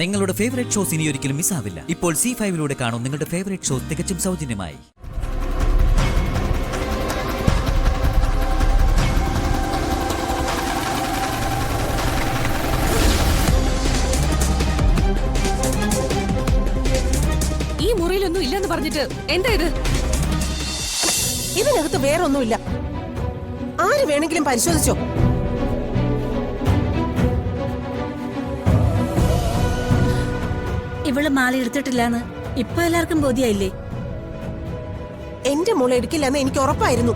നിങ്ങളുടെ favourite shows ഇനി ഒരിക്കലും മിസ്സാവില്ല. ഇപ്പോൾ C5 കാണും നിങ്ങളുടെ ഫേവറേറ്റ് ഷോസ് തികച്ചും സൗജന്യമായി. ഈ മുറിയിലൊന്നും ഇല്ലെന്ന് പറഞ്ഞിട്ട് എന്താ ഇത്? ഇതിനകത്ത് വേറെ ഒന്നുമില്ല. ആര് വേണമെങ്കിലും പരിശോധിച്ചോ. ഇവള് മാല എടുത്തിട്ടില്ലാന്ന് ഇപ്പൊ എല്ലാവർക്കും ബോധ്യായില്ലേ? എന്റെ മോളെ എടുക്കില്ലെന്ന് എനിക്ക് ഉറപ്പായിരുന്നു.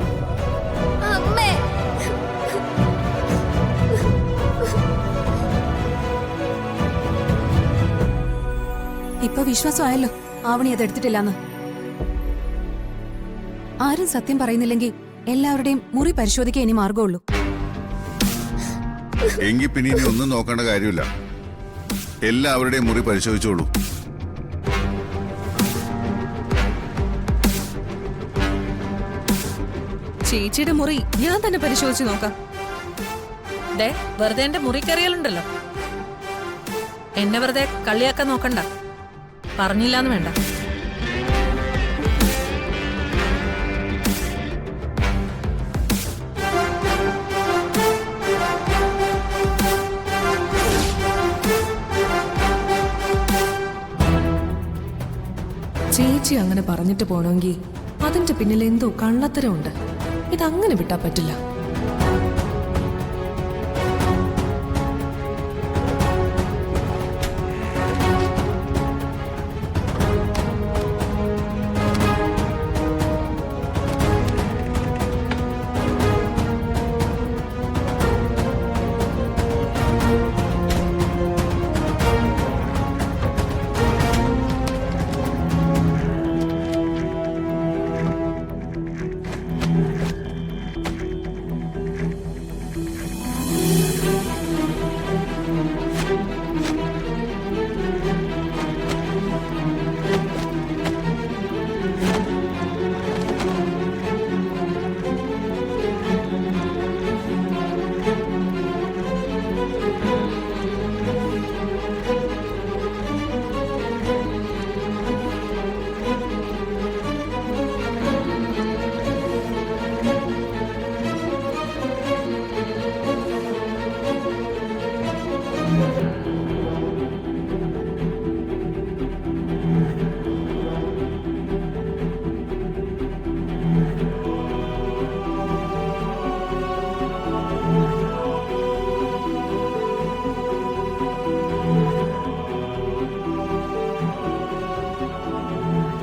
ഇപ്പൊ വിശ്വാസമായല്ലോ ആവണി അത് എടുത്തിട്ടില്ലാന്ന്. ആരും സത്യം പറയുന്നില്ലെങ്കിൽ എല്ലാവരുടെയും മുറി പരിശോധിക്കാൻ ഇനി മാർഗമുള്ളൂ. എങ്കിൽ പിന്നെ ഇനി ഒന്നും നോക്കേണ്ട കാര്യമില്ല. എല്ലാവരുടെയും മുറി പരിശോധിച്ചോളൂ. ചേച്ചിയുടെ മുറി ഞാൻ തന്നെ പരിശോധിച്ച് നോക്കാം. വെറുതെ എന്റെ മുറി കയറിയാലുണ്ടല്ലോ, എന്നെ വെറുതെ കളിയാക്കാൻ നോക്കണ്ട. പറഞ്ഞില്ലാന്ന് വേണ്ട. ചേച്ചി അങ്ങനെ പറഞ്ഞിട്ട് പോണമെങ്കിൽ അതിന്റെ പിന്നിൽ എന്തോ കള്ളത്തരമുണ്ട്. ഇതങ്ങനെ വിട്ടാ പറ്റില്ല.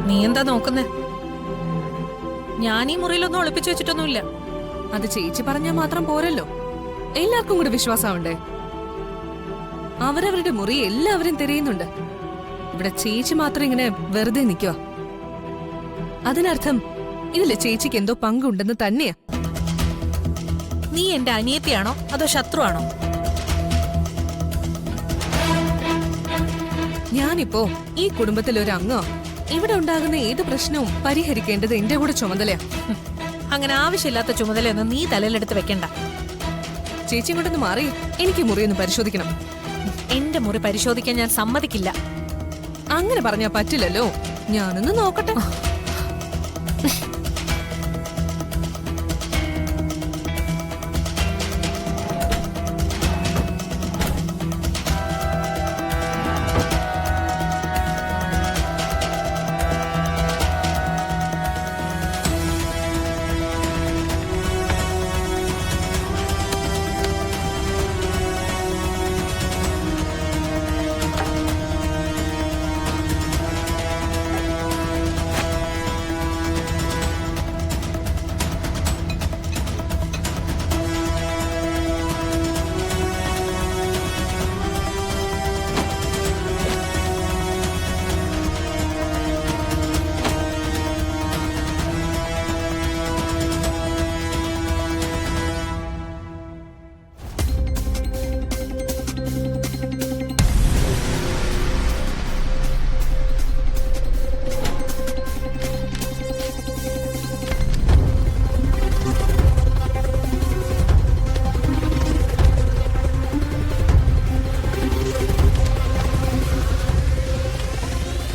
നീ എന്താ നോക്കുന്നേ? ഞാൻ ഈ മുറിയിലൊന്നും ഒളിപ്പിച്ചു വെച്ചിട്ടൊന്നുമില്ല. അത് ചേച്ചി പറഞ്ഞാൽ മാത്രം പോരല്ലോ, എല്ലാവർക്കും കൂടെ വിശ്വാസമാവണ്ടേ? അവരവരുടെ മുറി എല്ലാവരും തിരയുന്നുണ്ട്. ഇവിടെ ചേച്ചി മാത്രം ഇങ്ങനെ വെറുതെ നിൽക്കുക. അതിനർത്ഥം ഇതില് ചേച്ചിക്ക് എന്തോ പങ്കുണ്ടെന്ന് തന്നെയാ. നീ എന്റെ അനിയത്തിയാണോ അതോ ശത്രുവാണോ? ഞാനിപ്പോ ഈ കുടുംബത്തിലെ ഒരു അംഗമാ. ഇവിടെ ഉണ്ടാകുന്ന ഏത് പ്രശ്നവും പരിഹരിക്കേണ്ടത് എന്റെ കൂടെ ചുമതലയാ. അങ്ങനെ ആവശ്യമില്ലാത്ത ചുമതലയൊന്നും നീ തലയിലെടുത്ത് വെക്കണ്ട. ചേച്ചി ഇങ്ങോട്ടൊന്ന് മാറി, എനിക്ക് മുറി ഒന്ന് പരിശോധിക്കണം. എന്റെ മുറി പരിശോധിക്കാൻ ഞാൻ സമ്മതിക്കില്ല. അങ്ങനെ പറഞ്ഞാ പറ്റില്ലല്ലോ. ഞാനൊന്ന് നോക്കട്ടെ.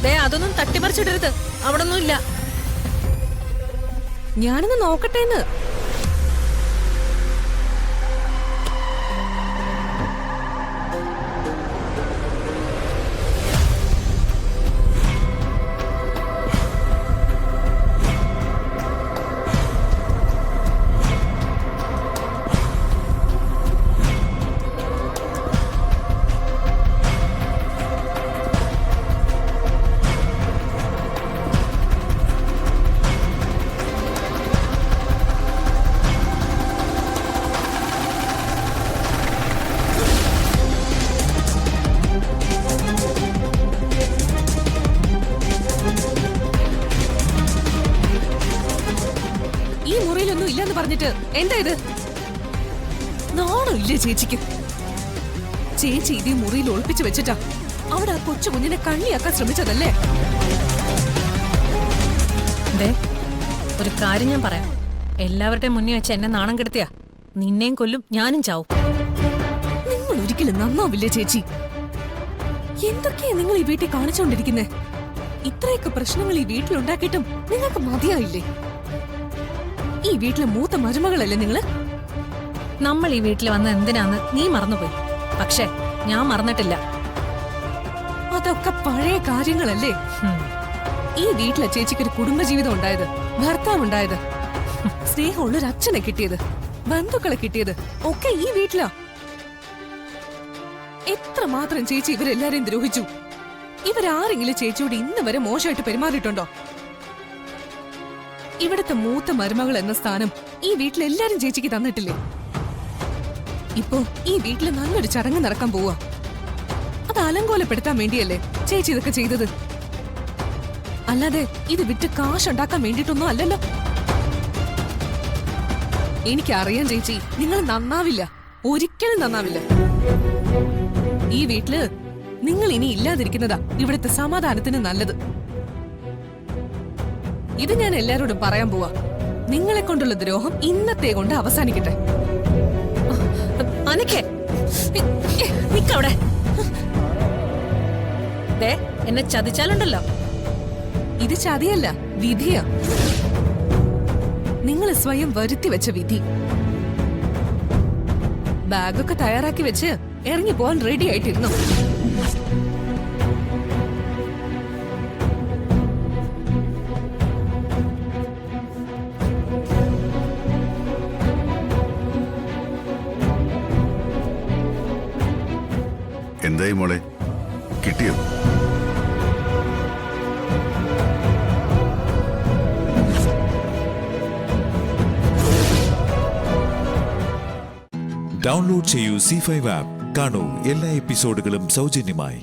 ദേ അതൊന്നും തട്ടിപ്പറിച്ചിടരുത്. അവിടെ ഒന്നും ഇല്ല. ഞാനൊന്ന് നോക്കട്ടേന്ന്. ഈ മുറിയിലൊന്നും ഇല്ലെന്ന് പറഞ്ഞിട്ട് എന്താ ഇത്? നാണോ ഇല്ലേ ചേച്ചിക്ക്? ചേച്ചി ഇതേ മുറിയിൽ ഒളിപ്പിച്ചു വെച്ചിട്ടാ അവിടെ ആ കൊച്ചു കുഞ്ഞിനെ കണ്ണിയാക്കാൻ ശ്രമിച്ചതല്ലേ? ദേ ഒരു കാര്യം ഞാൻ പറയാം. എല്ലാവരുടെയും മുന്നിൽ വെച്ച് എന്നെ നാണം കെടുത്തിയാ നിന്നെയും കൊല്ലും, ഞാനും ചാവും. നിങ്ങൾ ഒരിക്കലും നന്നാവില്ലേ ചേച്ചി? എന്തൊക്കെയാ നിങ്ങൾ ഈ വീട്ടിൽ കാണിച്ചുകൊണ്ടിരിക്കുന്നേ? ഇത്രയൊക്കെ പ്രശ്നങ്ങൾ ഈ വീട്ടിലുണ്ടാക്കിയിട്ടും നിങ്ങൾക്ക് മതിയായില്ലേ? ഈ വീട്ടിലെ മൂത്ത മരുമകളല്ലേ നിങ്ങള്? നമ്മൾ ഈ വീട്ടിൽ വന്ന എന്തിനാന്ന് നീ മറന്നുപോയി. പക്ഷേ ഞാൻ മറന്നിട്ടില്ല. അതൊക്കെ പഴയ കാര്യങ്ങളല്ലേ? ഹും. ഈ വീട്ടിലെ ചേച്ചിക്ക് ഒരു കുടുംബജീവിതം ഉണ്ടായത്, ഭർത്താവ് ഉണ്ടായത്, സ്നേഹമുള്ളൊരു അച്ഛനെ കിട്ടിയത്, ബന്ധുക്കളെ കിട്ടിയത് ഒക്കെ ഈ വീട്ടിലാ. എത്രമാത്രം ചേച്ചി ഇവരെല്ലാരെയും ദ്രോഹിച്ചു. ഇവരാരെങ്കിലും ചേച്ചിയോട് ഇന്ന് വരെ മോശമായിട്ട് പെരുമാറിയിട്ടുണ്ടോ? ഇവിടുത്തെ മൂത്ത മരുമകൾ എന്ന സ്ഥാനം ഈ വീട്ടിലെല്ലാരും ചേച്ചിക്ക് തന്നിട്ടില്ലേ? ഇപ്പോ ഈ വീട്ടിൽ നല്ലൊരു ചടങ്ങ് നടക്കാൻ പോവാ. അത് അലങ്കോലപ്പെടുത്താൻ വേണ്ടിയല്ലേ ചേച്ചി ഇതൊക്കെ ചെയ്തത്? അല്ലാതെ ഇത് വിറ്റ് കാശുണ്ടാക്കാൻ വേണ്ടിയിട്ടൊന്നും അല്ലല്ലോ. എനിക്കറിയാം ചേച്ചി, നിങ്ങൾ നന്നാവില്ല, ഒരിക്കലും നന്നാവില്ല. ഈ വീട്ടില് നിങ്ങൾ ഇനി ഇല്ലാതിരിക്കുന്നതാ ഇവിടുത്തെ സമാധാനത്തിന് നല്ലത്. ഇത് ഞാൻ എല്ലാരോടും പറയാൻ പോവാ. നിങ്ങളെ കൊണ്ടുള്ള ദ്രോഹം ഇന്നത്തെ കൊണ്ട് അവസാനിക്കട്ടെ. അനക്കേ നിക്കവിടെ. ദേ എന്നെ ചതിച്ചാലുണ്ടല്ലോ. ഇത് ചതിയല്ല, വിധിയാ. നിങ്ങൾ സ്വയം വരുത്തി വെച്ച വിധി. ബാഗൊക്കെ തയ്യാറാക്കി വെച്ച് ഇറങ്ങി പോവാൻ റെഡി ആയിട്ടിരുന്നു. എന്തായി മോളെ, കിട്ടിയോ? ഡൗൺലോഡ് ചെയ്യൂ C5 ആപ്പ്. കാണൂ എല്ലാ എപ്പിസോഡുകളും സൗജന്യമായി.